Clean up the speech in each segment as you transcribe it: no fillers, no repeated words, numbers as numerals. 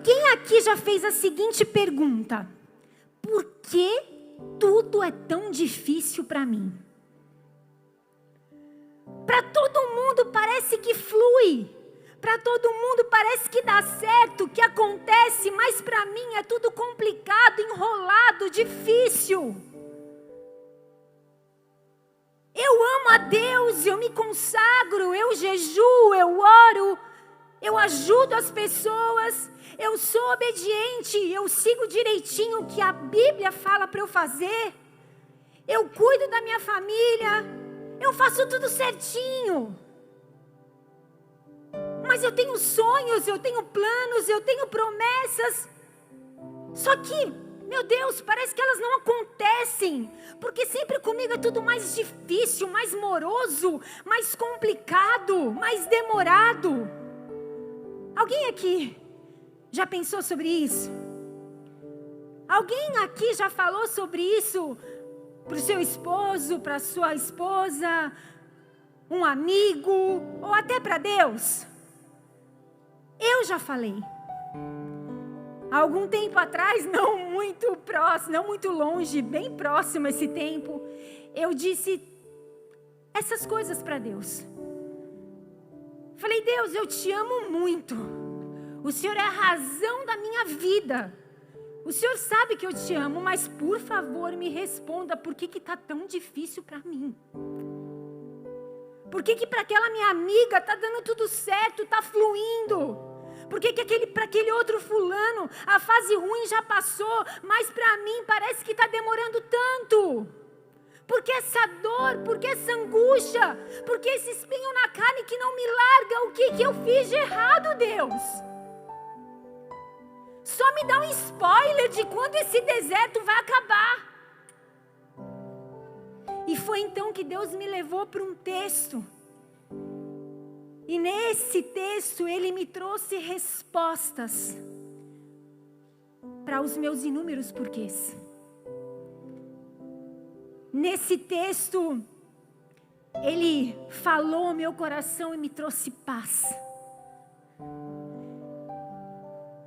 Quem aqui já fez a seguinte pergunta? Por que tudo é tão difícil para mim? Para todo mundo parece que flui. Para todo mundo parece que dá certo, que acontece, mas para mim é tudo complicado, enrolado, difícil. Eu amo a Deus, eu me consagro, eu jejuo, eu oro, eu ajudo as pessoas, eu sou obediente, eu sigo direitinho o que a Bíblia fala para eu fazer, eu cuido da minha família, eu faço tudo certinho. Mas eu tenho sonhos, eu tenho planos, eu tenho promessas. Só que, meu Deus, parece que elas não acontecem. Porque sempre comigo é tudo mais difícil, mais moroso, mais complicado, mais demorado. Alguém aqui já pensou sobre isso? Alguém aqui já falou sobre isso para o seu esposo, para a sua esposa, um amigo, ou até para Deus? Eu já falei. Há algum tempo atrás, não muito próximo, não muito longe, bem próximo esse tempo, eu disse essas coisas para Deus. Falei, Deus, eu te amo muito. O Senhor é a razão da minha vida. O Senhor sabe que eu te amo, mas por favor me responda por que está tão difícil para mim. Por que para aquela minha amiga está dando tudo certo, está fluindo? Por que para aquele outro fulano a fase ruim já passou, mas para mim parece que está demorando tanto? Por que essa dor? Por que essa angústia? Por que esse espinho na carne que não me larga? O que eu fiz de errado, Deus? Só me dá um spoiler de quando esse deserto vai acabar. E foi então que Deus me levou para um texto. E nesse texto Ele me trouxe respostas para os meus inúmeros porquês. Nesse texto, Ele falou ao meu coração e me trouxe paz.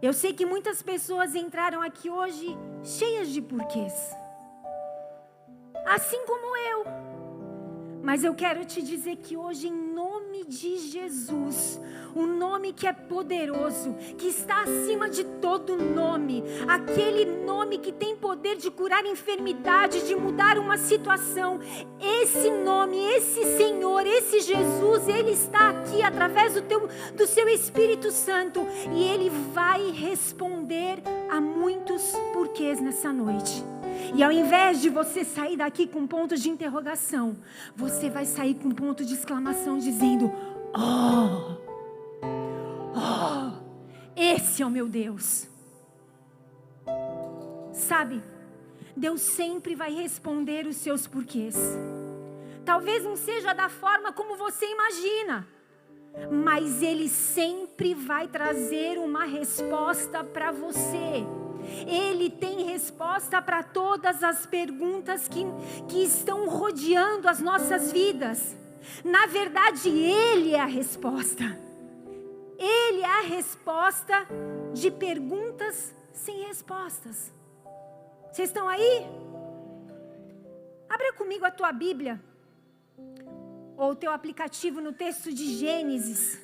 Eu sei que muitas pessoas entraram aqui hoje cheias de porquês. Assim como eu. Mas eu quero te dizer que hoje, em nome de Jesus, o nome que é poderoso, que está acima de todo nome, aquele nome que tem poder de curar enfermidade, de mudar uma situação, esse nome, esse Senhor, esse Jesus, Ele está aqui através do seu Espírito Santo, e Ele vai responder a muitos porquês nessa noite. E ao invés de você sair daqui com ponto de interrogação, você vai sair com ponto de exclamação dizendo: oh, esse é o meu Deus. Sabe, Deus sempre vai responder os seus porquês. Talvez não seja da forma como você imagina, mas Ele sempre vai trazer uma resposta para você. Ele tem resposta para todas as perguntas que estão rodeando as nossas vidas. Na verdade, Ele é a resposta. Ele é a resposta de perguntas sem respostas. Vocês estão aí? Abra comigo a tua Bíblia, ou o teu aplicativo, no texto de Gênesis,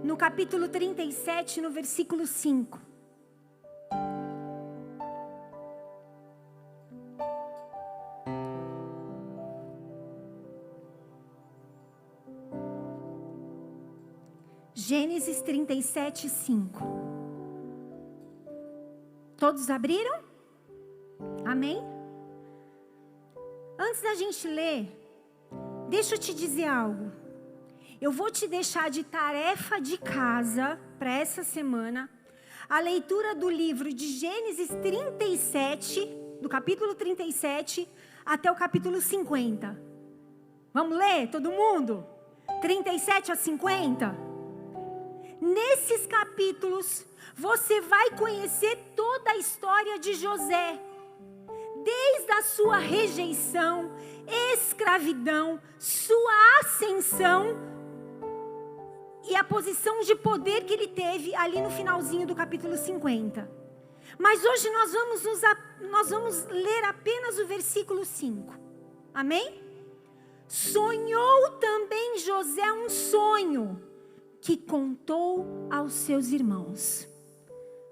no capítulo 37, no versículo 5. Gênesis 37, 5. Todos abriram? Amém? Antes da gente ler, deixa eu te dizer algo. Eu vou te deixar de tarefa de casa para essa semana a leitura do livro de Gênesis 37, do capítulo 37 até o capítulo 50. Vamos ler, todo mundo? 37 a 50? Nesses capítulos, você vai conhecer toda a história de José, desde a sua rejeição, escravidão, sua ascensão e a posição de poder que ele teve ali no finalzinho do capítulo 50. Mas hoje nós vamos ler apenas o versículo 5. Amém? Sonhou também José um sonho que contou aos seus irmãos.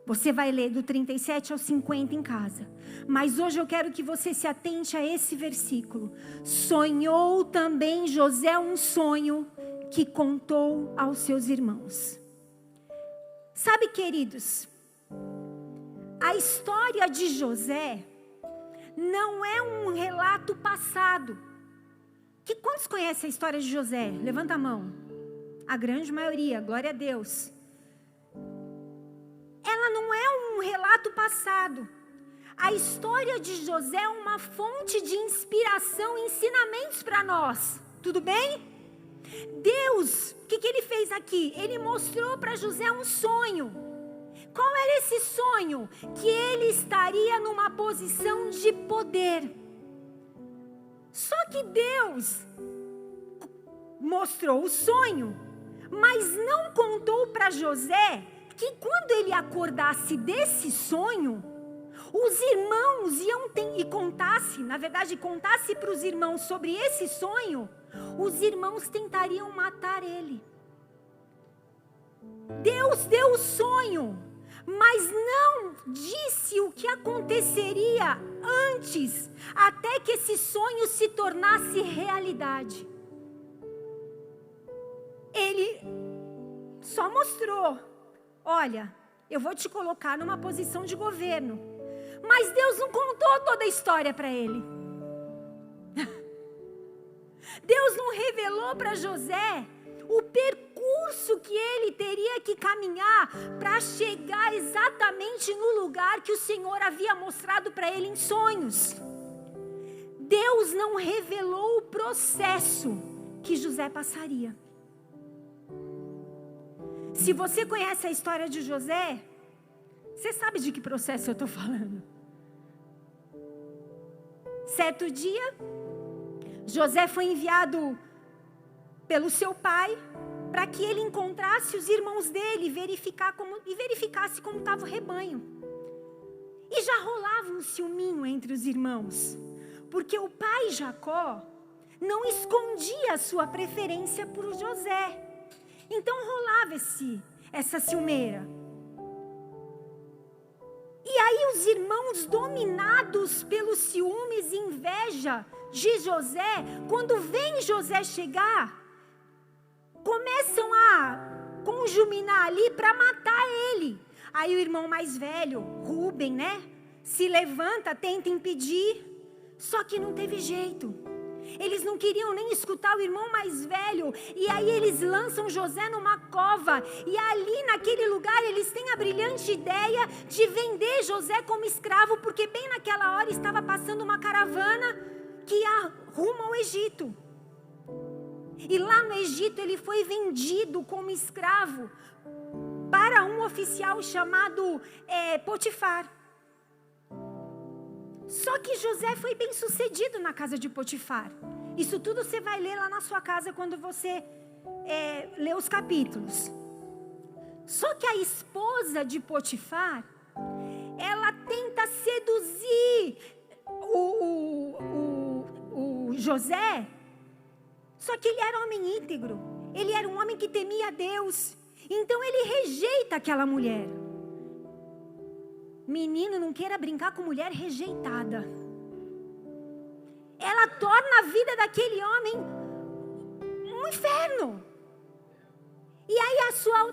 Você vai ler do 37 ao 50 em casa. Mas hoje eu quero que você se atente a esse versículo. Sonhou também José um sonho que contou aos seus irmãos. Sabe, queridos, a história de José não é um relato passado. Quantos conhecem a história de José? Levanta a mão. A grande maioria, glória a Deus. Ela não é um relato passado. A história de José é uma fonte de inspiração e ensinamentos para nós. Tudo bem? Deus, o que ele fez aqui? Ele mostrou para José um sonho. Qual era esse sonho? Que ele estaria numa posição de poder. Só que Deus mostrou o sonho, mas não contou para José que quando ele acordasse desse sonho, os irmãos contasse para os irmãos sobre esse sonho, os irmãos tentariam matar ele. Deus deu o sonho, mas não disse o que aconteceria antes, até que esse sonho se tornasse realidade. Ele só mostrou: olha, eu vou te colocar numa posição de governo. Mas Deus não contou toda a história para ele. Deus não revelou para José o percurso que ele teria que caminhar para chegar exatamente no lugar que o Senhor havia mostrado para ele em sonhos. Deus não revelou o processo que José passaria. Se você conhece a história de José, você sabe de que processo eu estou falando. Certo dia, José foi enviado pelo seu pai para que ele encontrasse os irmãos dele e verificasse como estava o rebanho. E já rolava um ciúminho entre os irmãos, porque o pai Jacó não escondia a sua preferência por José. Então rolava essa ciumeira. E aí os irmãos, dominados pelos ciúmes e inveja de José, quando vem José chegar, começam a conjuminar ali para matar ele. Aí o irmão mais velho, Rúben, se levanta, tenta impedir, só que não teve jeito. Eles não queriam nem escutar o irmão mais velho. E aí eles lançam José numa cova. E ali naquele lugar eles têm a brilhante ideia de vender José como escravo. Porque bem naquela hora estava passando uma caravana que ia rumo ao Egito. E lá no Egito ele foi vendido como escravo para um oficial chamado Potifar. Só que José foi bem sucedido na casa de Potifar. Isso tudo você vai ler lá na sua casa quando você lê os capítulos. Só que a esposa de Potifar, ela tenta seduzir o José. Só que ele era homem íntegro. Ele era um homem que temia a Deus. Então ele rejeita aquela mulher. Menino, não queira brincar com mulher rejeitada. Ela torna a vida daquele homem um inferno. E aí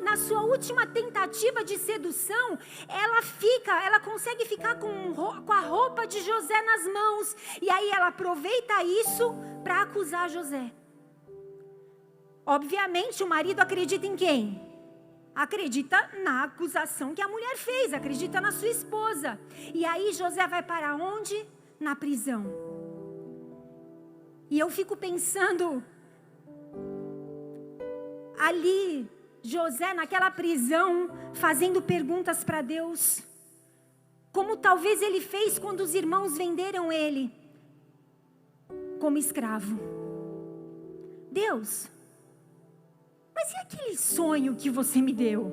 na sua última tentativa de sedução, ela consegue ficar com a roupa de José nas mãos. E aí ela aproveita isso para acusar José. Obviamente o marido acredita em quem? Acredita na acusação que a mulher fez, acredita na sua esposa. E aí José vai para onde? Na prisão. E eu fico pensando, ali, José naquela prisão, fazendo perguntas para Deus, como talvez ele fez quando os irmãos venderam ele como escravo. Deus, mas e aquele sonho que você me deu?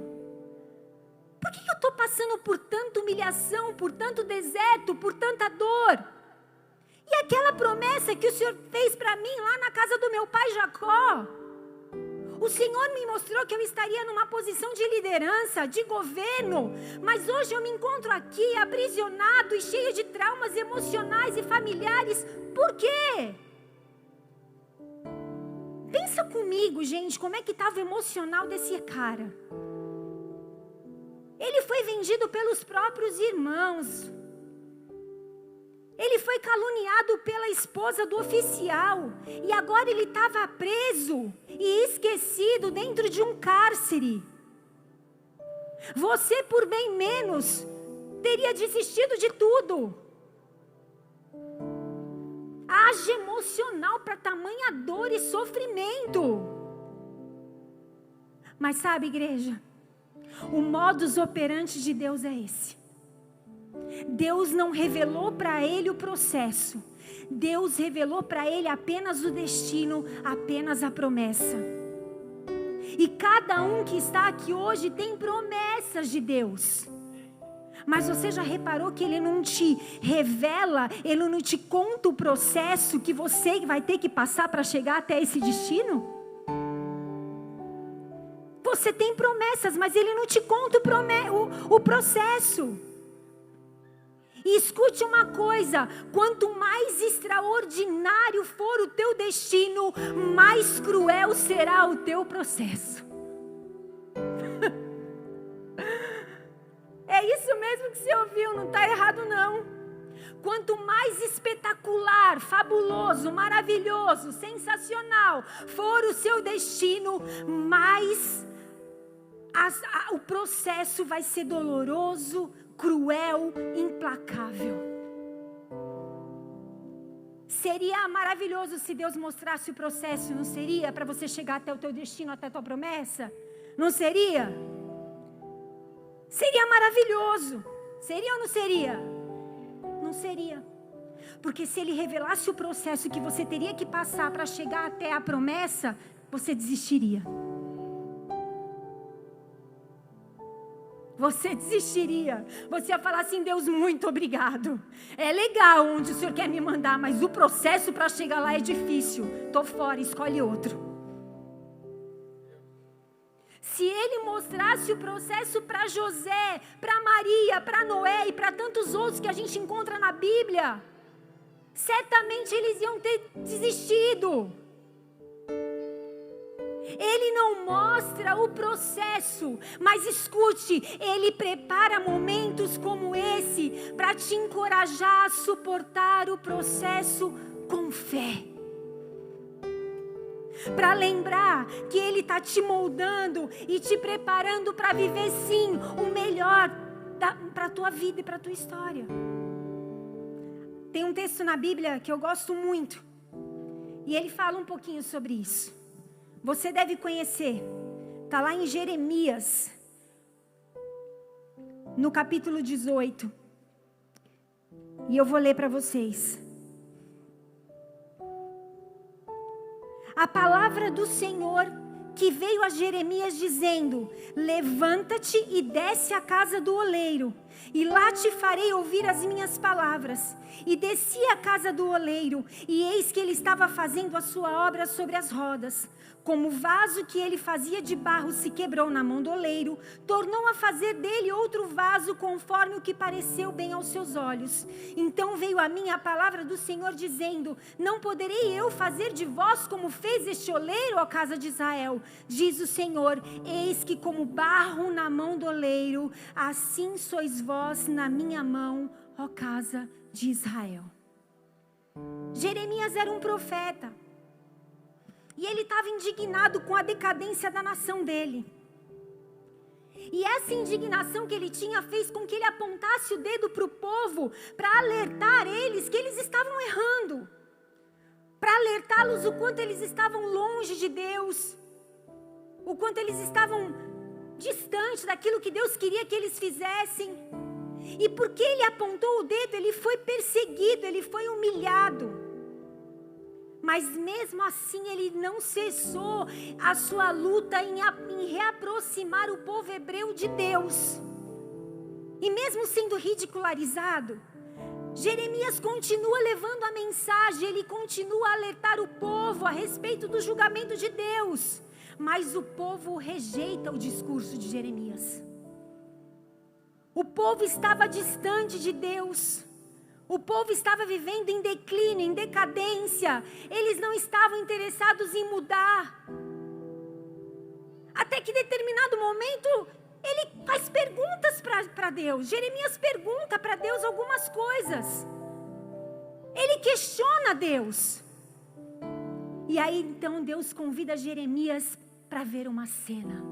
Por que eu estou passando por tanta humilhação, por tanto deserto, por tanta dor? E aquela promessa que o Senhor fez para mim lá na casa do meu pai Jacó? O Senhor me mostrou que eu estaria numa posição de liderança, de governo, mas hoje eu me encontro aqui aprisionado e cheio de traumas emocionais e familiares. Por quê? Pensa comigo, gente, como é que estava o emocional desse cara. Ele foi vendido pelos próprios irmãos. Ele foi caluniado pela esposa do oficial. E agora ele estava preso e esquecido dentro de um cárcere. Você, por bem menos, teria desistido de tudo. Haja emocional para tamanha dor e sofrimento. Mas sabe, igreja, o modus operandi de Deus é esse. Deus não revelou para ele o processo. Deus revelou para ele apenas o destino, apenas a promessa. E cada um que está aqui hoje tem promessas de Deus. Mas você já reparou que Ele não te revela, Ele não te conta o processo que você vai ter que passar para chegar até esse destino? Você tem promessas, mas Ele não te conta o processo. E escute uma coisa, quanto mais extraordinário for o teu destino, mais cruel será o teu processo. É isso mesmo que você ouviu, não está errado não. Quanto mais espetacular, fabuloso, maravilhoso, sensacional for o seu destino, mais o processo vai ser doloroso, cruel, implacável. Seria maravilhoso se Deus mostrasse o processo, não seria? Para você chegar até o teu destino, até a tua promessa? Não seria? Seria maravilhoso. Seria ou não seria? Não seria. Porque se Ele revelasse o processo que você teria que passar para chegar até a promessa, você desistiria. Você desistiria. Você ia falar assim: Deus, muito obrigado. É legal onde o Senhor quer me mandar, mas o processo para chegar lá é difícil. Estou fora, escolhe outro. Se Ele mostrasse o processo para José, para Maria, para Noé e para tantos outros que a gente encontra na Bíblia, certamente eles iam ter desistido. Ele não mostra o processo, mas escute, Ele prepara momentos como esse para te encorajar a suportar o processo com fé. Para lembrar que Ele está te moldando e te preparando para viver sim o melhor para a tua vida e para a tua história. Tem um texto na Bíblia que eu gosto muito e ele fala um pouquinho sobre isso. Você deve conhecer, está lá em Jeremias, no capítulo 18, e eu vou ler para vocês. A palavra do Senhor que veio a Jeremias dizendo: levanta-te e desce à casa do oleiro, e lá te farei ouvir as minhas palavras. E desci à casa do oleiro, e eis que ele estava fazendo a sua obra sobre as rodas. Como o vaso que ele fazia de barro se quebrou na mão do oleiro, tornou a fazer dele outro vaso conforme o que pareceu bem aos seus olhos. Então veio a mim a palavra do Senhor dizendo: não poderei eu fazer de vós como fez este oleiro, ó casa de Israel? Diz o Senhor: eis que como barro na mão do oleiro, assim sois vós na minha mão, ó casa de Israel. Jeremias era um profeta. E ele estava indignado com a decadência da nação dele. E essa indignação que ele tinha fez com que ele apontasse o dedo para o povo, para alertar eles que eles estavam errando. Para alertá-los o quanto eles estavam longe de Deus. O quanto eles estavam distantes daquilo que Deus queria que eles fizessem. E porque ele apontou o dedo, ele foi perseguido, ele foi humilhado. Mas mesmo assim ele não cessou a sua luta em reaproximar o povo hebreu de Deus. E mesmo sendo ridicularizado, Jeremias continua levando a mensagem, ele continua a alertar o povo a respeito do julgamento de Deus. Mas o povo rejeita o discurso de Jeremias. O povo estava distante de Deus. O povo estava vivendo em declínio, em decadência. Eles não estavam interessados em mudar. Até que em determinado momento, ele faz perguntas para Deus. Jeremias pergunta para Deus algumas coisas. Ele questiona Deus. E aí então Deus convida Jeremias para ver uma cena.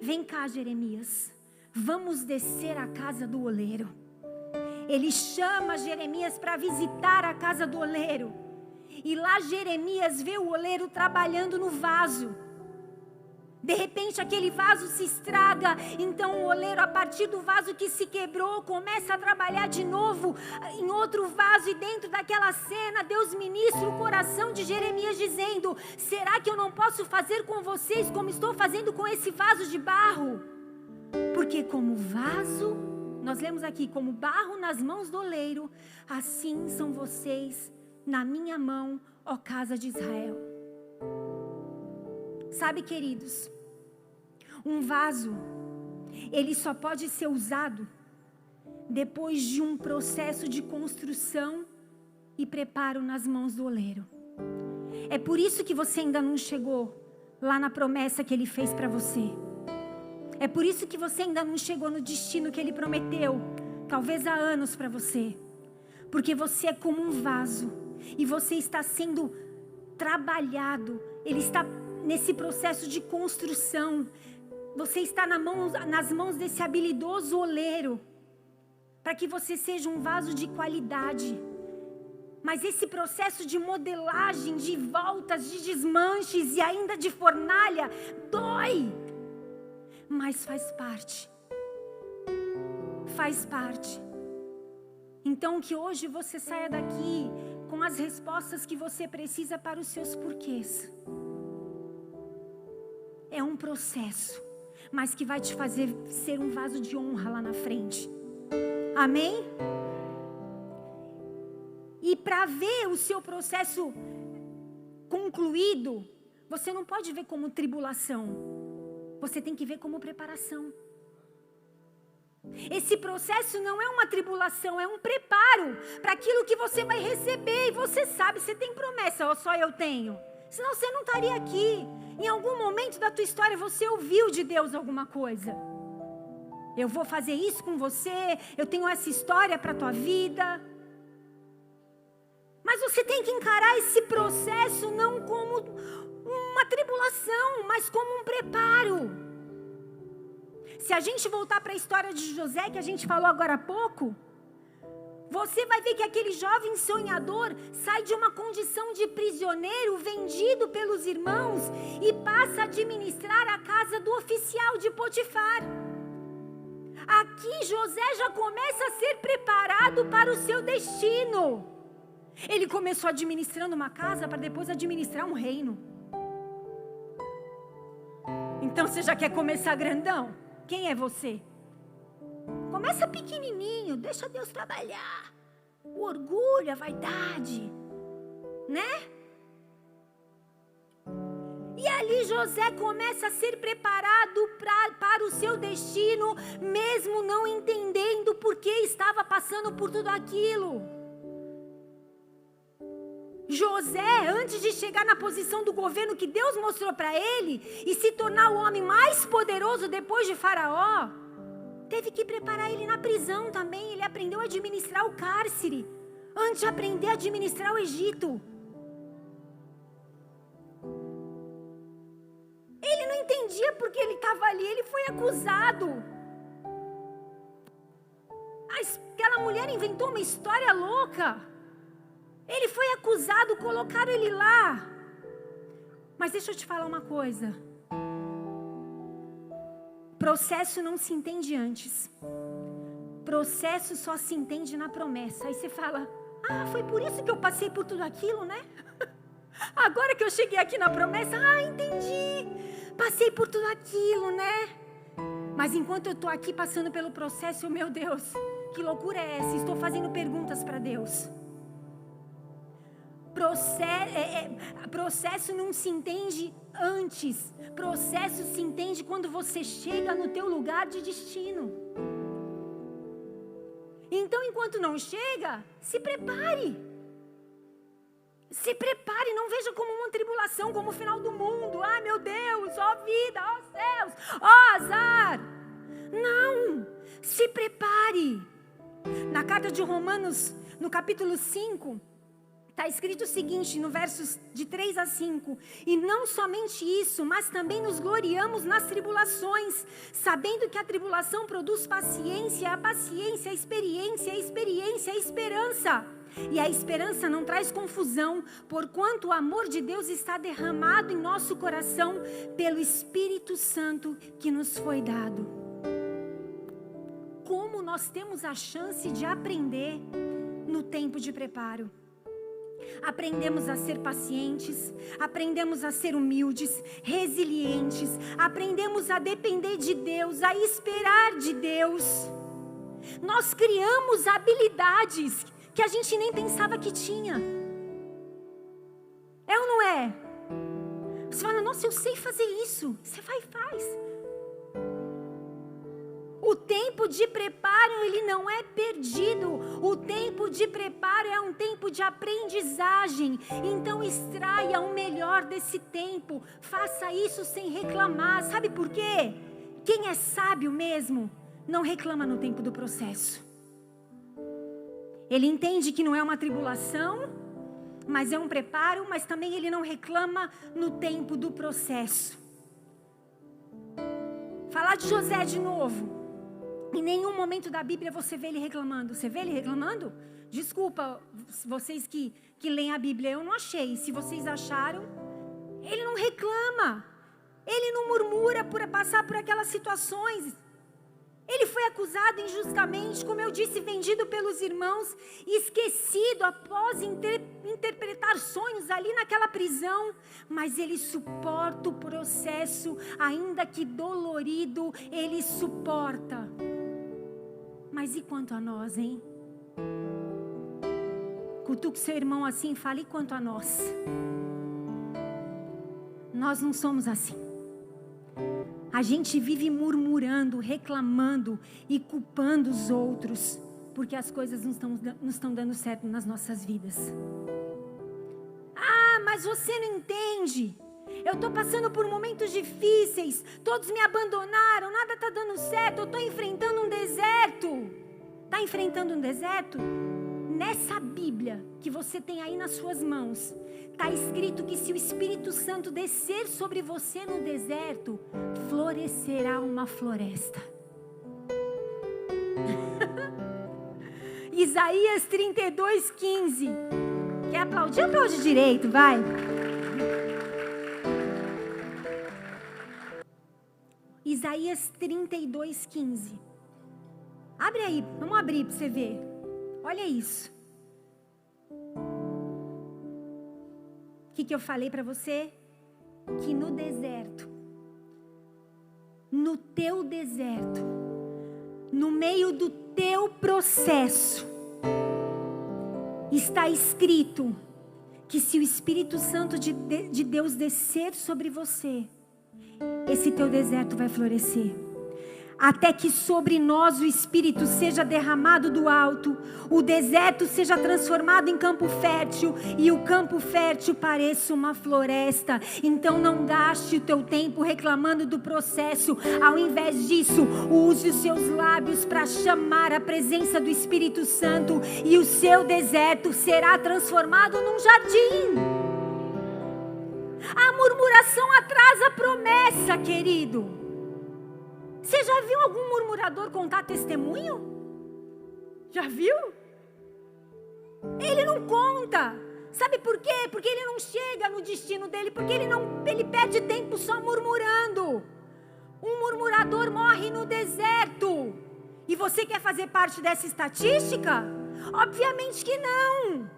Vem cá, Jeremias. Vamos descer à casa do oleiro. Ele chama Jeremias para visitar a casa do oleiro. E lá Jeremias vê o oleiro trabalhando no vaso. De repente aquele vaso se estraga. Então o oleiro, a partir do vaso que se quebrou, começa a trabalhar de novo em outro vaso. E dentro daquela cena, Deus ministra o coração de Jeremias dizendo: será que eu não posso fazer com vocês como estou fazendo com esse vaso de barro? Porque como vaso, nós lemos aqui, como barro nas mãos do oleiro, assim são vocês na minha mão, ó casa de Israel. Sabe, queridos, um vaso, ele só pode ser usado depois de um processo de construção e preparo nas mãos do oleiro. É por isso que você ainda não chegou lá na promessa que ele fez para você. É por isso que você ainda não chegou no destino que ele prometeu, talvez há anos para você. Porque você é como um vaso e você está sendo trabalhado, ele está nesse processo de construção. Você está nas mãos desse habilidoso oleiro, para que você seja um vaso de qualidade. Mas esse processo de modelagem, de voltas, de desmanches e ainda de fornalha, dói. Mas faz parte. Faz parte. Então que hoje você saia daqui com as respostas que você precisa para os seus porquês. É um processo, mas que vai te fazer ser um vaso de honra lá na frente. Amém? E para ver o seu processo concluído, você não pode ver como tribulação. Você tem que ver como preparação. Esse processo não é uma tribulação, é um preparo para aquilo que você vai receber. E você sabe, você tem promessa, ou só eu tenho. Senão você não estaria aqui. Em algum momento da tua história você ouviu de Deus alguma coisa. Eu vou fazer isso com você, eu tenho essa história para a tua vida. Mas você tem que encarar esse processo não como uma tribulação, mas como um preparo. Se a gente voltar para a história de José, que a gente falou agora há pouco, você vai ver que aquele jovem sonhador sai de uma condição de prisioneiro vendido pelos irmãos e passa a administrar a casa do oficial de Potifar. Aqui José já começa a ser preparado para o seu destino. Ele começou administrando uma casa para depois administrar um reino. Então você já quer começar grandão? Quem é você? Começa pequenininho, deixa Deus trabalhar. O orgulho, a vaidade, né? E ali José começa a ser preparado para o seu destino, mesmo não entendendo por que estava passando por tudo aquilo. José, antes de chegar na posição do governo que Deus mostrou para ele e se tornar o homem mais poderoso depois de Faraó, teve que preparar ele na prisão também. Ele aprendeu a administrar o cárcere antes de aprender a administrar o Egito. Ele não entendia porque ele estava ali, ele foi acusado. Aquela mulher inventou uma história louca. Ele foi acusado, colocaram ele lá. Mas deixa eu te falar uma coisa. Processo não se entende antes. Processo só se entende na promessa. Aí você fala, Foi por isso que eu passei por tudo aquilo, né? Agora que eu cheguei aqui na promessa, entendi. Passei por tudo aquilo, né? Mas enquanto eu estou aqui passando pelo processo, meu Deus, que loucura é essa? Estou fazendo perguntas para Deus. Processo não se entende antes. Processo se entende quando você chega no teu lugar de destino. Então, enquanto não chega, se prepare. Se prepare, não veja como uma tribulação, como o final do mundo. Meu Deus, ó vida, ó céus, ó azar. Não, se prepare. Na carta de Romanos, no capítulo 5, está escrito o seguinte, no versos de 3 a 5. E não somente isso, mas também nos gloriamos nas tribulações, sabendo que a tribulação produz paciência, a paciência, a experiência, a experiência, a esperança. E a esperança não traz confusão, porquanto o amor de Deus está derramado em nosso coração pelo Espírito Santo que nos foi dado. Como nós temos a chance de aprender no tempo de preparo. Aprendemos a ser pacientes, aprendemos a ser humildes, resilientes, aprendemos a depender de Deus, a esperar de Deus. Nós criamos habilidades que a gente nem pensava que tinha. É ou não é? Você fala, nossa, eu sei fazer isso. Você vai e faz. O tempo de preparo, ele não é perdido. O tempo de preparo é um tempo de aprendizagem. Então extraia o melhor desse tempo. Faça isso sem reclamar. Sabe por quê? Quem é sábio mesmo, não reclama no tempo do processo. Ele entende que não é uma tribulação, mas é um preparo, mas também ele não reclama no tempo do processo. Falar de José de novo. Em nenhum momento da Bíblia você vê ele reclamando. Você vê ele reclamando? Desculpa, vocês que leem a Bíblia, eu não achei. Se vocês acharam, ele não reclama. Ele não murmura por passar por aquelas situações. Ele foi acusado injustamente, como eu disse, vendido pelos irmãos, esquecido após interpretar sonhos ali naquela prisão. Mas ele suporta o processo, ainda que dolorido, ele suporta. Mas e quanto a nós, hein? Cutuque seu irmão assim e fale, e quanto a nós? Nós não somos assim. A gente vive murmurando, reclamando e culpando os outros, porque as coisas não estão dando certo nas nossas vidas. Mas você não entende. Eu estou passando por momentos difíceis, todos me abandonaram, nada está dando certo, eu estou enfrentando um deserto. Está enfrentando um deserto? Nessa Bíblia que você tem aí nas suas mãos, está escrito que se o Espírito Santo descer sobre você no deserto, florescerá uma floresta. Isaías 32:15. Quer aplaudir? Aplaude direito, vai. Isaías 32:15. Abre aí, vamos abrir para você ver. Olha isso. O que eu falei para você? Que no deserto, no teu deserto, no meio do teu processo, está escrito que se o Espírito Santo de Deus descer sobre você, esse teu deserto vai florescer. Até que sobre nós o Espírito seja derramado do alto, o deserto seja transformado em campo fértil e o campo fértil pareça uma floresta. Então não gaste o teu tempo reclamando do processo. Ao invés disso, use os seus lábios para chamar a presença do Espírito Santo e o seu deserto será transformado num jardim. A murmuração atrasa a promessa, querido. Você já viu algum murmurador contar testemunho? Já viu? Ele não conta. Sabe por quê? Porque ele não chega no destino dele, porque ele perde tempo só murmurando. Um murmurador morre no deserto. E você quer fazer parte dessa estatística? Obviamente que não.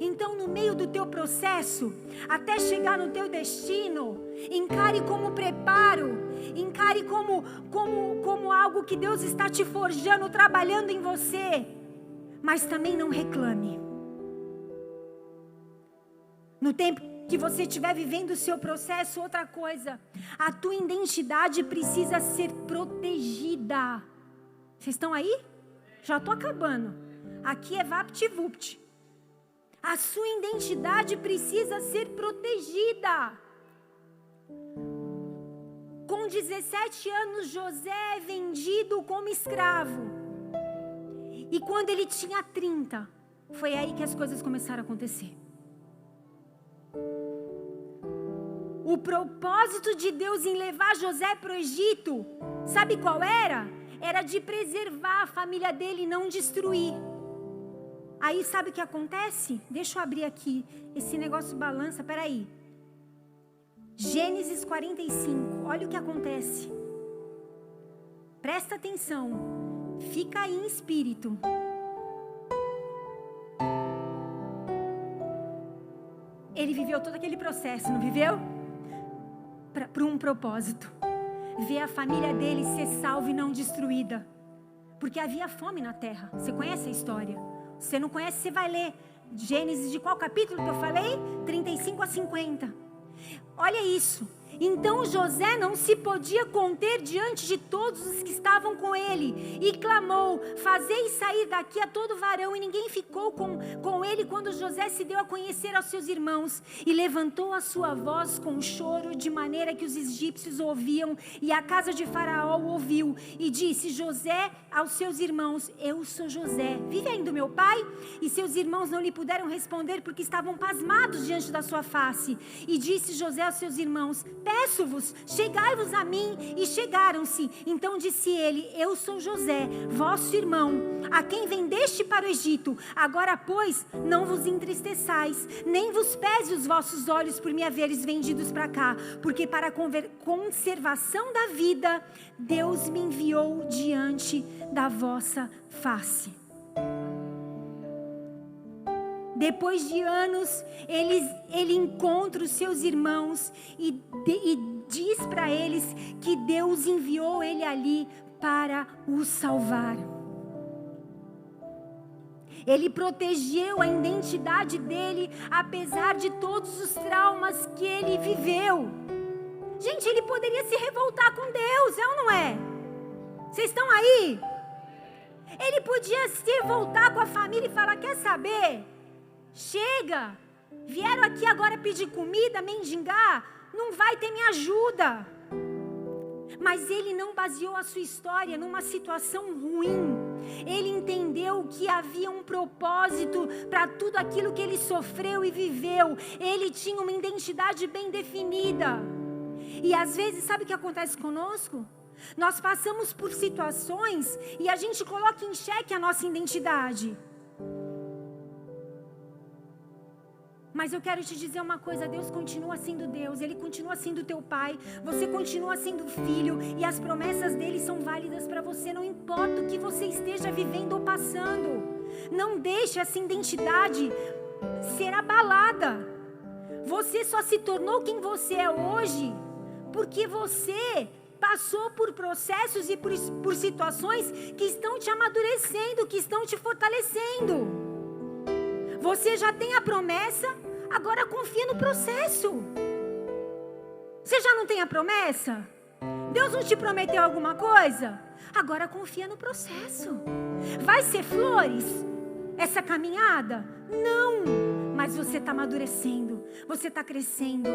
Então, no meio do teu processo, até chegar no teu destino, encare como preparo, encare como algo que Deus está te forjando, trabalhando em você. Mas também não reclame. No tempo que você estiver vivendo o seu processo, outra coisa, a tua identidade precisa ser protegida. Vocês estão aí? Já estou acabando. Aqui é vapt-vupt. A sua identidade precisa ser protegida. Com 17 anos, José é vendido como escravo. E quando ele tinha 30, foi aí que as coisas começaram a acontecer. O propósito de Deus em levar José para o Egito, sabe qual era? Era de preservar a família dele e não destruir. Aí sabe o que acontece? Deixa eu abrir aqui, esse negócio balança, peraí. Gênesis 45, olha o que acontece. Presta atenção, fica aí em espírito. Ele viveu todo aquele processo, não viveu? Para um propósito. Ver a família dele ser salva e não destruída. Porque havia fome na terra. Você conhece a história? Se não conhece, você vai ler. Gênesis, de qual capítulo que eu falei? 35 a 50. Olha isso. Então José não se podia conter diante de todos os que estavam com ele, e clamou: fazei sair daqui a todo varão. E ninguém ficou com ele quando José se deu a conhecer aos seus irmãos, e levantou a sua voz com choro, de maneira que os egípcios ouviam, e a casa de Faraó ouviu, e disse José aos seus irmãos: eu sou José, vive ainda o meu pai? E seus irmãos não lhe puderam responder, porque estavam pasmados diante da sua face. E disse José aos seus irmãos: peço-vos, chegai-vos a mim. E chegaram-se. Então disse ele: eu sou José, vosso irmão, a quem vendeste para o Egito. Agora, pois, não vos entristeçais, nem vos pese os vossos olhos por me haveres vendidos para cá, porque para a conservação da vida, Deus me enviou diante da vossa face. Depois de anos, ele encontra os seus irmãos e diz para eles que Deus enviou ele ali para os salvar. Ele protegeu a identidade dele, apesar de todos os traumas que ele viveu. Gente, ele poderia se revoltar com Deus, é ou não é? Vocês estão aí? Ele podia se revoltar com a família e falar: quer saber? Chega, vieram aqui agora pedir comida, mendigar, não vai ter minha ajuda. Mas ele não baseou a sua história numa situação ruim. Ele entendeu que havia um propósito para tudo aquilo que ele sofreu e viveu. Ele tinha uma identidade bem definida. E às vezes, sabe o que acontece conosco? Nós passamos por situações e a gente coloca em xeque a nossa identidade. Mas eu quero te dizer uma coisa: Deus continua sendo Deus, Ele continua sendo teu pai, você continua sendo filho, e as promessas dele são válidas para você, não importa o que você esteja vivendo ou passando. Não deixe essa identidade ser abalada. Você só se tornou quem você é hoje porque você passou por processos e por situações que estão te amadurecendo, que estão te fortalecendo. Você já tem a promessa, agora confia no processo. Você já não tem a promessa? Deus não te prometeu alguma coisa? Agora confia no processo. Vai ser flores essa caminhada? Não, mas você está amadurecendo, você está crescendo,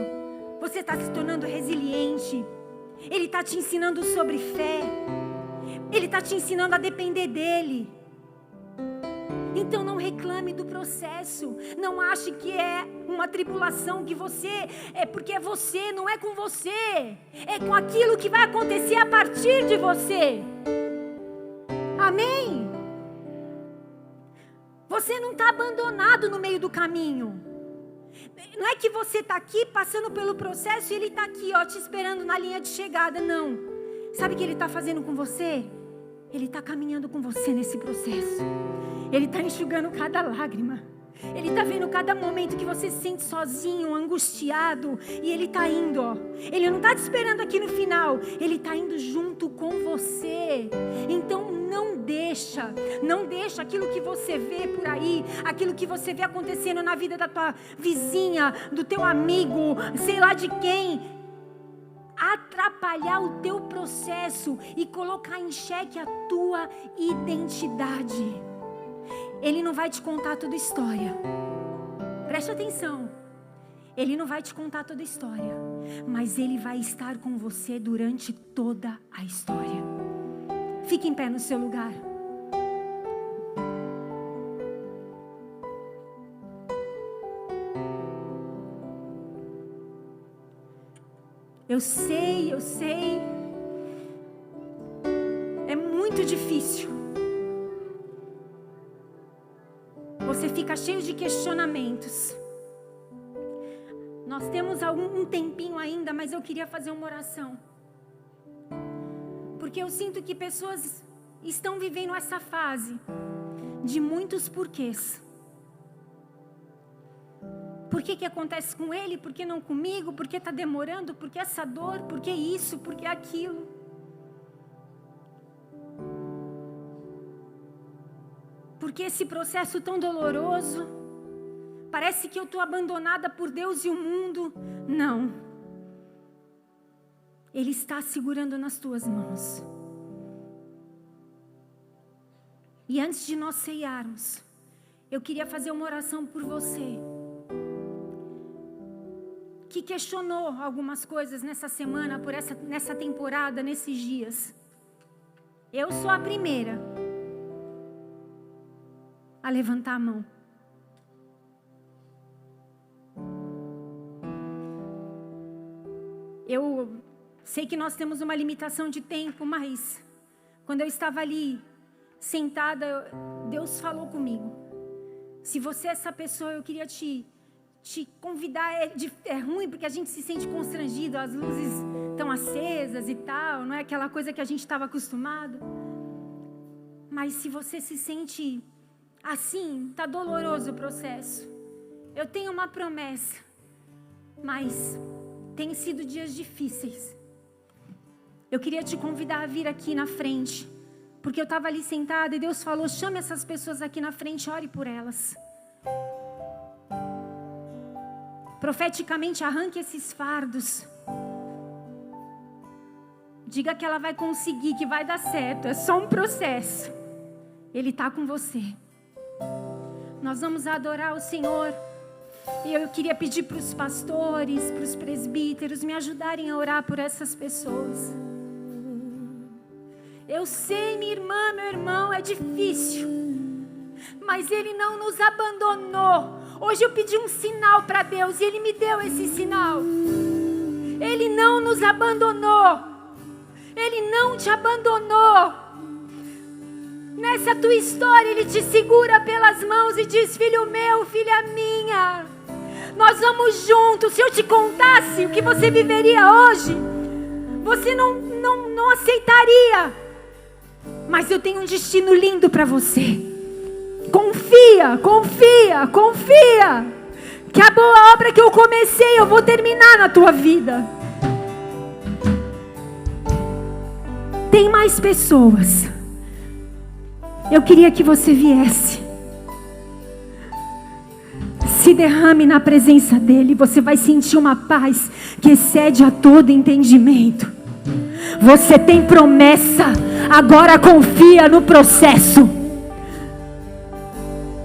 você está se tornando resiliente. Ele está te ensinando sobre fé, Ele está te ensinando a depender dEle. Então não reclame do processo, não ache que é uma tribulação, que é porque é você, não é com você, é com aquilo que vai acontecer a partir de você. Amém? Você não está abandonado no meio do caminho. Não é que você está aqui passando pelo processo e Ele está aqui, ó, te esperando na linha de chegada, não. Sabe o que Ele está fazendo com você? Ele está caminhando com você nesse processo. Ele está enxugando cada lágrima. Ele está vendo cada momento que você se sente sozinho, angustiado. E Ele está indo, ó. Ele não está te esperando aqui no final. Ele está indo junto com você. Então não deixa aquilo que você vê por aí, aquilo que você vê acontecendo na vida da tua vizinha, do teu amigo, sei lá de quem, atrapalhar o teu processo e colocar em xeque a tua identidade. Ele não vai te contar toda a história. Preste atenção. Ele não vai te contar toda a história, mas Ele vai estar com você durante toda a história. Fique em pé no seu lugar. Eu sei. É muito difícil. Você fica cheio de questionamentos. Nós temos um tempinho ainda, mas eu queria fazer uma oração. Porque eu sinto que pessoas estão vivendo essa fase de muitos porquês. Por que acontece com ele? Por que não comigo? Por que está demorando? Por que essa dor? Por que isso? Por que aquilo? Porque esse processo tão doloroso? Parece que eu estou abandonada por Deus e o mundo. Não. Ele está segurando nas tuas mãos. E antes de nós ceiarmos, eu queria fazer uma oração por você, que questionou algumas coisas nessa semana, nessa temporada, nesses dias. Eu sou a primeira a levantar a mão. Eu sei que nós temos uma limitação de tempo, mas quando eu estava ali sentada, Deus falou comigo. Se você é essa pessoa, eu queria te convidar. É ruim porque a gente se sente constrangido, as luzes estão acesas e tal, não é aquela coisa que a gente estava acostumado. Mas se você se sente assim, está doloroso o processo, eu tenho uma promessa, mas tem sido dias difíceis. Eu queria te convidar a vir aqui na frente, porque eu estava ali sentada e Deus falou: chame essas pessoas aqui na frente, ore por elas. Profeticamente, arranque esses fardos. Diga que ela vai conseguir, que vai dar certo. É só um processo. Ele está com você. Nós vamos adorar o Senhor. E eu queria pedir para os pastores, para os presbíteros me ajudarem a orar por essas pessoas. Eu sei, minha irmã, meu irmão, é difícil, mas Ele não nos abandonou. Hoje eu pedi um sinal para Deus e Ele me deu esse sinal. Ele não nos abandonou. Ele não te abandonou. Nessa tua história Ele te segura pelas mãos e diz: filho meu, filha minha, nós vamos juntos. Se eu te contasse o que você viveria hoje, você não aceitaria. Mas eu tenho um destino lindo para você. Confia, confia, confia, que a boa obra que eu comecei, eu vou terminar na tua vida. Tem mais pessoas. Eu queria que você viesse. Se derrame na presença dEle. Você vai sentir uma paz que excede a todo entendimento. Você tem promessa. Agora confia no processo.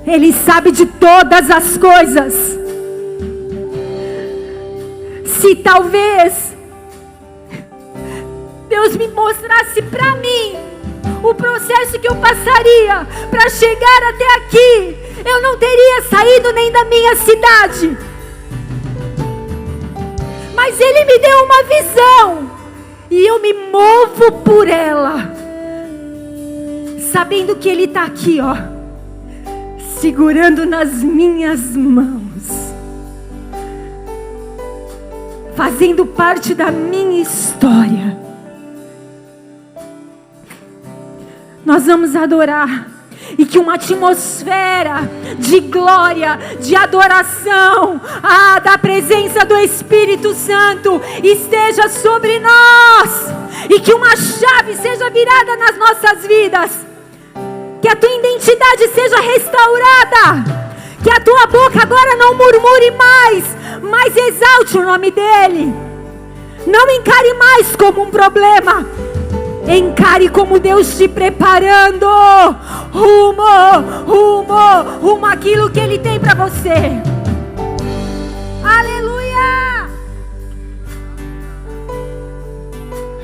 Ele sabe de todas as coisas. Se talvez Deus me mostrasse para mim o processo que eu passaria para chegar até aqui, eu não teria saído nem da minha cidade. Mas Ele me deu uma visão e eu me movo por ela, sabendo que Ele está aqui, ó, segurando nas minhas mãos, fazendo parte da minha história. Nós vamos adorar. E que uma atmosfera de glória, de adoração, da presença do Espírito Santo esteja sobre nós. E que uma chave seja virada nas nossas vidas. Que a tua identidade seja restaurada. Que a tua boca agora não murmure mais, mas exalte o nome dEle. Não encare mais como um problema. Encare como Deus te preparando rumo àquilo que Ele tem para você.